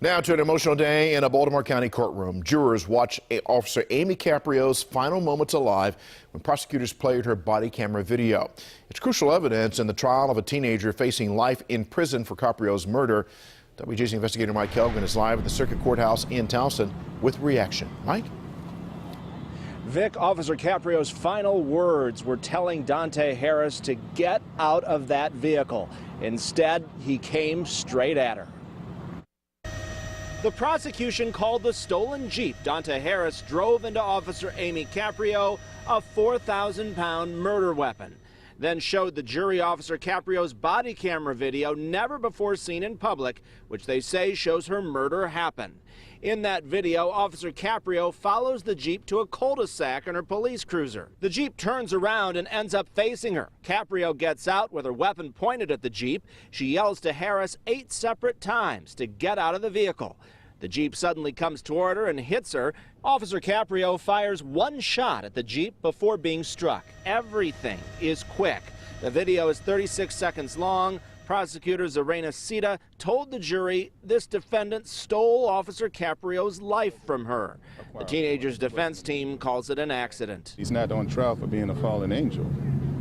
Now to an emotional day in a Baltimore County courtroom. Jurors watched Officer Amy Caprio's final moments alive when prosecutors played her body camera video. It's crucial evidence in the trial of a teenager facing life in prison for Caprio's murder. WJZ investigator Mike Kelvin is live at the Circuit Courthouse in Towson with reaction. Mike? Vic, Officer Caprio's final words were telling Dawnta Harris to get out of that vehicle. Instead, he came straight at her. The prosecution called the stolen Jeep Dawnta Harris drove into Officer Amy Caprio a 4,000-pound murder weapon. Then showed the jury Officer Caprio's body camera video never before seen in public, which they say shows her murder happen. In that video, Officer Caprio follows the Jeep to a cul-de-sac in her police cruiser. The Jeep turns around and ends up facing her. Caprio gets out with her weapon pointed at the Jeep. She yells to Harris 8 separate times to get out of the vehicle. The Jeep suddenly comes toward her and hits her. Officer Caprio fires 1 shot at the Jeep before being struck. Everything is quick. The video is 36 seconds long. Prosecutor Zarena Sita told the jury this defendant stole Officer Caprio's life from her. The teenager's defense team calls it an accident. He's not on trial for being a fallen angel.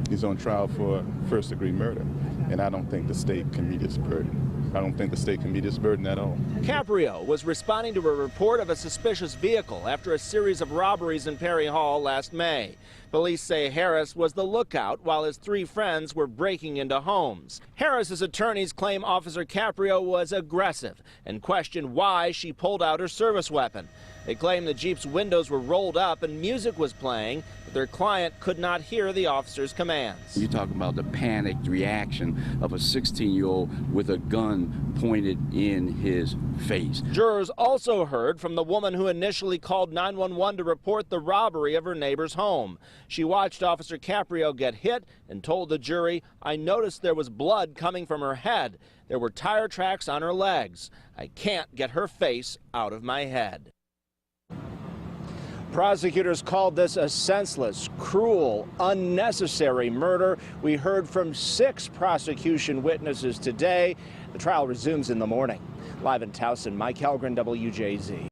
He's on trial for first-degree murder, and I don't think the state can meet its burden. I don't think the state can meet its burden at all. Caprio was responding to a report of a suspicious vehicle after a series of robberies in Perry Hall last May. Police say Harris was the lookout while his 3 friends were breaking into homes. Harris's attorneys claim Officer Caprio was aggressive and question why she pulled out her service weapon. They claim the Jeep's windows were rolled up and music was playing, but their client could not hear the officer's commands. You talk about the panicked reaction of a 16-year-old with a gun pointed in his face. Jurors also heard from the woman who initially called 911 to report the robbery of her neighbor's home. She watched Officer Caprio get hit and told the jury, "I noticed there was blood coming from her head. There were tire tracks on her legs. I can't get her face out of my head." Prosecutors called this a senseless, cruel, unnecessary murder. We heard from 6 prosecution witnesses today. The trial resumes in the morning. Live in Towson, Mike Kelvin, WJZ.